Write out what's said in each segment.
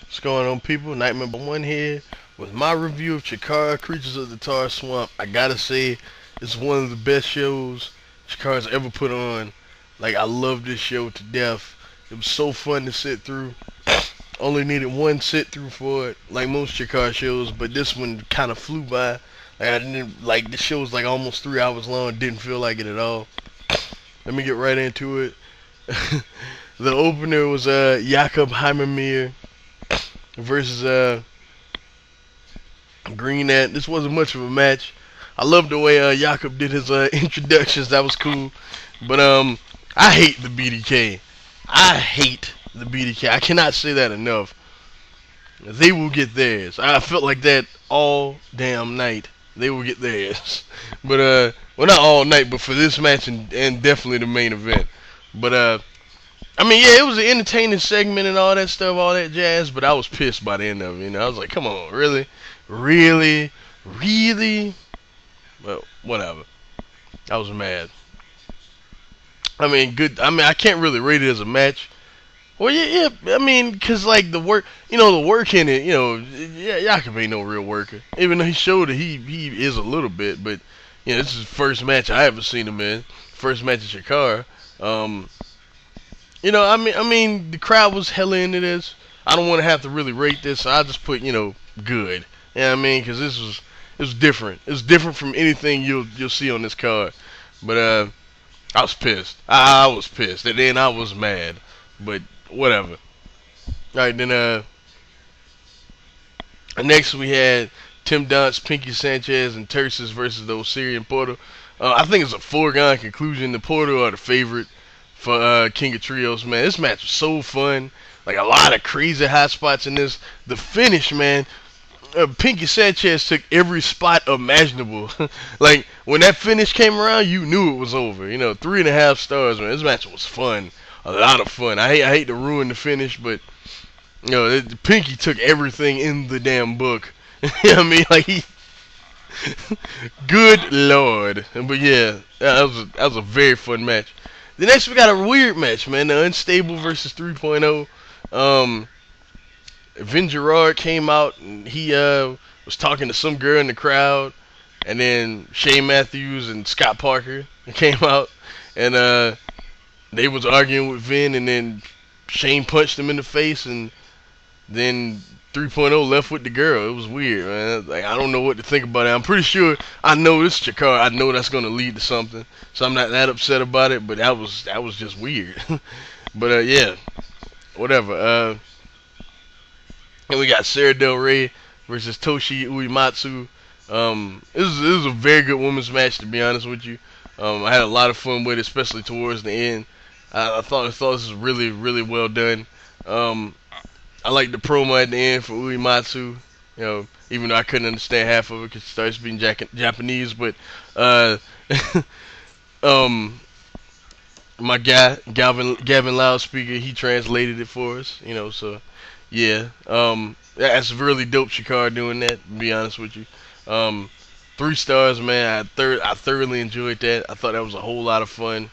What's going on, people? Nightmare #1 here with my review of Chikara, Creatures of the Tar Swamp. I gotta say, it's one of the best shows Chikara's ever put on. Like, I love this show to death. It was so fun to sit through. Only needed one sit through for it, like most Chikara shows, but this one kind of flew by. Like, I didn't like the show was like almost 3 hours long. Didn't feel like it at all. Let me get right into it. The opener was Jakob Hammermeier versus Green Ant. This wasn't much of a match. I love the way Jakob did his introductions. That was cool. But I hate the BDK. I hate the BDK. I cannot say that enough. They will get theirs. I felt like that all damn night. They will get theirs. But well, not all night, but for this match and definitely the main event. But I mean, yeah, it was an entertaining segment and all that stuff, all that jazz, but I was pissed by the end of it, I was like, come on, really? Really? Really? Well, whatever. I was mad. I mean, good. I mean, I can't really rate it as a match. Well, yeah, I mean, because, like, the work, the work in it, yeah, Jakob ain't no real worker. Even though he showed that he is a little bit, but, this is the first match I ever seen him in. First match at Chikara. I mean, the crowd was hella into this. I don't want to have to really rate this, so I just put, good. You know what I mean? Because it was different. It's different from anything you'll see on this card. But I was pissed. I was pissed, and then I was mad. But whatever. All right, then next we had Donst, Pinkie, Sanchez, and Tursas versus the Osirian Portal. I think it's a foregone conclusion. The Portal are the favorite for King of Trios, man. This match was so fun. Like, a lot of crazy high spots in this. The finish, man. Pinkie Sanchez took every spot imaginable. Like, when that finish came around, you knew it was over. 3.5 stars, man. This match was fun. A lot of fun. I hate to ruin the finish, but, Pinkie took everything in the damn book. You know what I mean? Like, good lord. But yeah, that was a very fun match. The next we got a weird match, man. The Unstable versus 3.0. Vin Gerard came out and he was talking to some girl in the crowd, and then Shane Matthews and Scott Parker came out, and they was arguing with Vin, and then Shane punched him in the face, and then 3.0 left with the girl. It was weird, man. Like, I don't know what to think about it. I'm pretty sure I know this Chikara. I know that's gonna lead to something, so I'm not that upset about it. But that was just weird. But yeah, whatever. And we got Sara Del Rey versus Toshie Uematsu. It was a very good women's match, to be honest with you. I had a lot of fun with it, especially towards the end. I thought this was really, really well done. I liked the promo at the end for Uematsu, even though I couldn't understand half of it because it started speaking Japanese. But my guy Gavin Loudspeaker, he translated it for us. So yeah, that's really dope. Chikara doing that. To be honest with you, 3 stars, man. I thoroughly enjoyed that. I thought that was a whole lot of fun.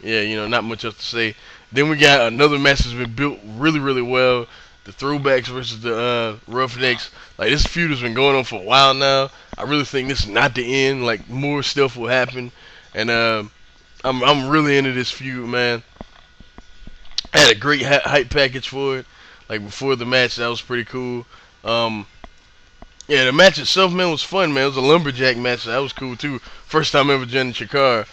Yeah, not much else to say. Then we got another match that's been built really, really well. The Throwbacks versus the Roughnecks. Like, this feud has been going on for a while now. I really think this is not the end. Like, more stuff will happen. And I'm really into this feud, man. I had a great hype package for it. Like, before the match, that was pretty cool. Yeah, the match itself, man, was fun, man. It was a Lumberjack match. So that was cool, too. First time ever joining Chikara.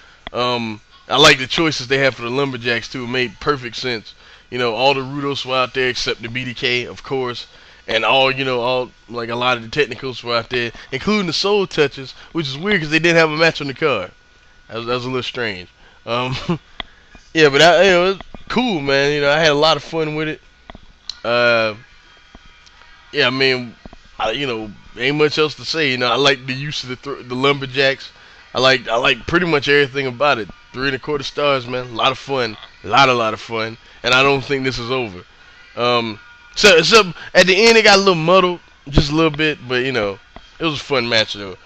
I like the choices they had for the Lumberjacks too. It made perfect sense. All the Rudos were out there except the BDK, of course, and all like a lot of the technicals were out there, including the Soul Touchers, which is weird because they didn't have a match on the card. That was a little strange. Yeah, but it was cool, man. I had a lot of fun with it. Yeah, I mean, ain't much else to say. I like the use of the Lumberjacks. I like pretty much everything about it. 3.25 stars, man. A lot of fun. A lot of fun. And I don't think this is over. So at the end it got a little muddled, just a little bit, but it was a fun match though.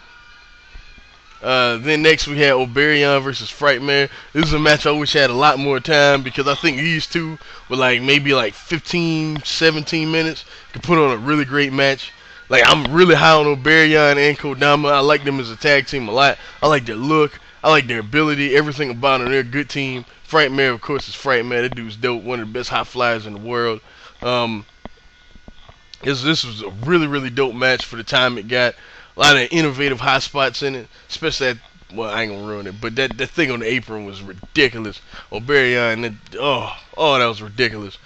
Then next we had Obariyon versus Frightmare. This is a match I wish I had a lot more time because I think these two were like maybe like 15, 17 minutes could put on a really great match. Like I'm really high on Obariyon and Kodama. I like them as a tag team a lot. I like their look. I like their ability. Everything about them. They're a good team. Frightmare, of course, is Frightmare. That dude's dope. One of the best high flyers in the world. This was a really, really dope match for the time it got. A lot of innovative high spots in it, especially that. Well, I ain't gonna ruin it, but that thing on the apron was ridiculous. Obariyon, that was ridiculous.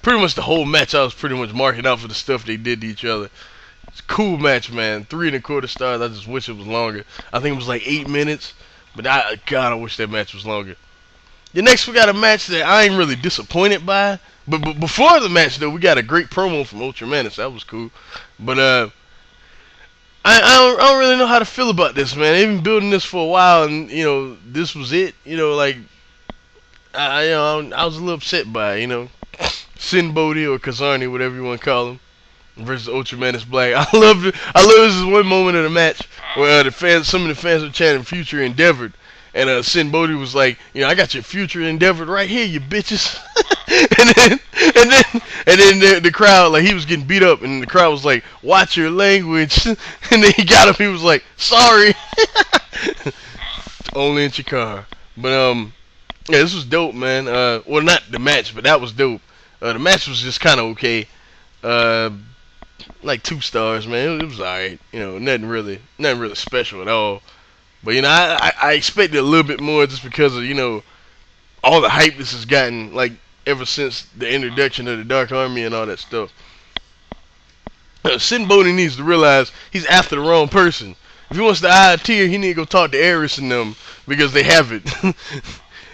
Pretty much the whole match, I was pretty much marking out for the stuff they did to each other. It's a cool match, man. 3.25 stars. I just wish it was longer. I think it was like 8 minutes, but God, I wish that match was longer. The next we got a match that I ain't really disappointed by, but before the match though, we got a great promo from UltraMantis. That was cool, but I don't really know how to feel about this, man. They've been building this for a while, and this was it. Like I was a little upset by it, Sinn, Bodhi, or Kazarni, whatever you want to call him, versus UltraMantis Black. I love this is one moment of the match where some of the fans were chanting "Future Endeavored," and Sinn Bodhi was like, I got your future endeavored right here, you bitches. and then the crowd, like, he was getting beat up, and the crowd was like, watch your language. And then he got up, he was like, sorry. Only in Chikara. But yeah, this was dope, man. Well, not the match, but that was dope. The match was just kind of okay. Like 2 stars, man. It was alright. Nothing really special at all. But I expected a little bit more just because of all the hype this has gotten, like ever since the introduction of the Dark Army and all that stuff. Sinn Bodhi needs to realize he's after the wrong person. If he wants to eye a tear, he need to go talk to Aris and them because they have it.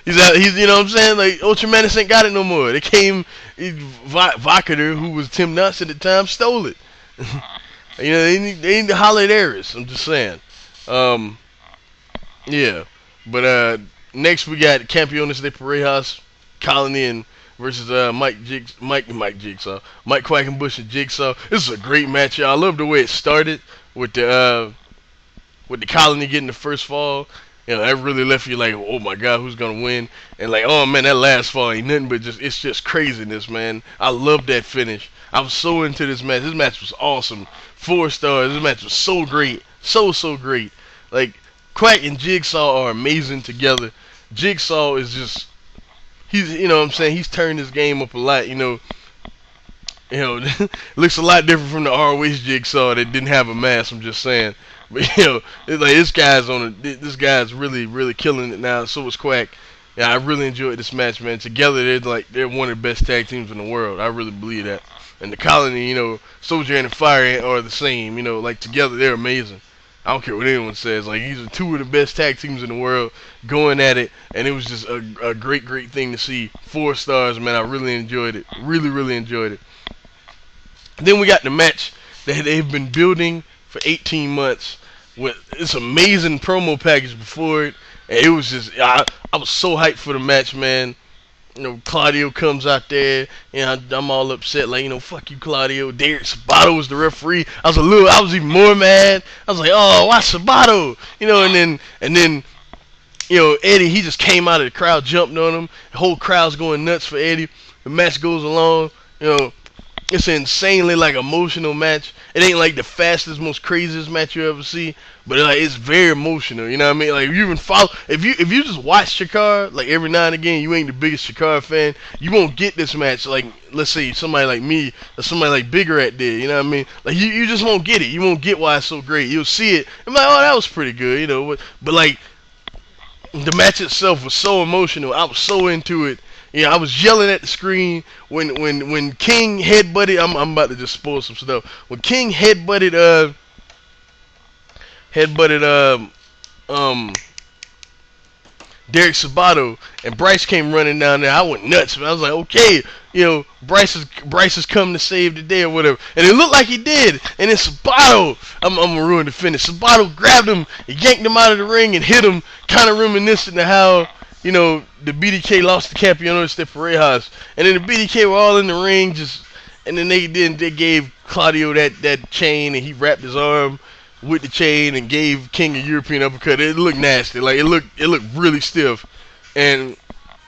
He's you know what I'm saying? Like UltraMantis ain't got it no more. They came, Vocator, who was Tim Nuts at the time, stole it. They need to holler at Aris. I'm just saying. Yeah, but next we got Campeones de Parejas, Colony and versus Mike Quackenbush and Jigsaw. This is a great match, y'all. I love the way it started with the Colony getting the first fall. That really left you like, oh my God, who's gonna win? And like, oh man, that last fall ain't nothing but it's just craziness, man. I love that finish. I was so into this match. This match was awesome. 4 stars. This match was so great, so great. Like Quack and Jigsaw are amazing together. Jigsaw is just, he's he's turned his game up a lot. Looks a lot different from the ROH Jigsaw that didn't have a mask. I'm just saying. But it's like this guy's really killing it now. So was Quack. Yeah, I really enjoyed this match, man. Together they're one of the best tag teams in the world. I really believe that. And the Colony, Soldier and Fire Ant are the same. Like together they're amazing. I don't care what anyone says. Like, these are 2 of the best tag teams in the world going at it, and it was just a great thing to see. 4 stars, man. I really enjoyed it. Really enjoyed it. Then we got the match that they've been building for 18 months with this amazing promo package before it, and it was just I was so hyped for the match, man. Claudio comes out there, I'm all upset, like, fuck you, Claudio. Derek Sabato was the referee. I was even more mad. I was like, oh, why Sabato? And then Eddie, he just came out of the crowd, jumped on him. The whole crowd's going nuts for Eddie. The match goes along, it's an insanely like emotional match. It ain't like the fastest, most craziest match you ever see, but it's very emotional. You know what I mean? Like you even follow if you just watch Chikara, like every now and again, you ain't the biggest Chikara fan, you won't get this match. Like let's say somebody like me or somebody like Bigger at did. You know what I mean? Like you just won't get it. You won't get why it's so great. You'll see it. I'm like, oh, that was pretty good. But like the match itself was so emotional. I was so into it. I was yelling at the screen when King headbutted. I'm about to just spoil some stuff. When King headbutted Derek Sabato and Bryce came running down there, I went nuts. I was like, okay, Bryce is coming to save the day or whatever. And it looked like he did. And then Sabato, I'm gonna ruin the finish. Sabato grabbed him, and yanked him out of the ring and hit him, kind of reminiscent of how the BDK lost to Campeones de Parejas, and then the BDK were all in the ring, and then they gave Claudio that chain, and he wrapped his arm with the chain and gave King a European uppercut. It looked nasty. Like it looked really stiff. And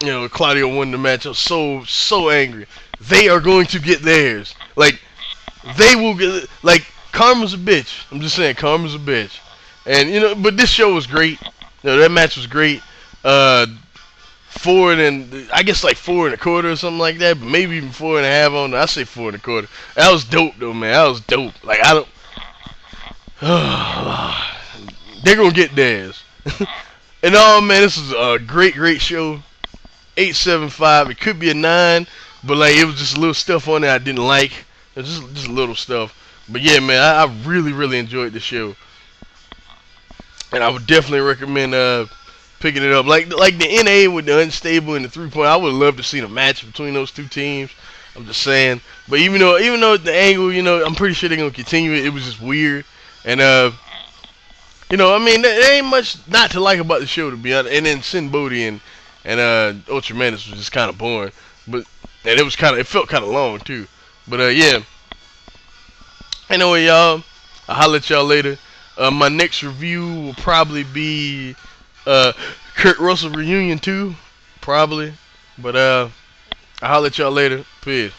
you know, Claudio won the match. I was so angry. They are going to get theirs. Like they will get. Like karma's a bitch. I'm just saying, karma's a bitch. And you know, but this show was great. You know, that match was great. 4 and I guess like 4 1/4 or something like that, but maybe even 4 1/2 on. I say 4 1/4. That was dope though, man. That was dope. Like I don't. They're gonna get theirs. And oh man, this is a great show. 8.75. It could be a 9, but like it was just a little stuff on there I didn't like. It was just little stuff. But yeah, man, I really enjoyed the show, and I would definitely recommend picking it up. Like the NA with the unstable and the 3-point. I would love to see a match between those two teams. I'm just saying. But even though the angle, you know, I'm pretty sure they're gonna continue it. It was just weird, and you know, I mean, there ain't much not to like about the show, to be honest. And then Sinn, Bodhi and UltraMantis was just kind of boring, but and it felt kind of long too. But yeah. Anyway, y'all, I'll holler at y'all later. My next review will probably be Kurt Russell Reunion 2, probably. But I'll holler at y'all later. Peace.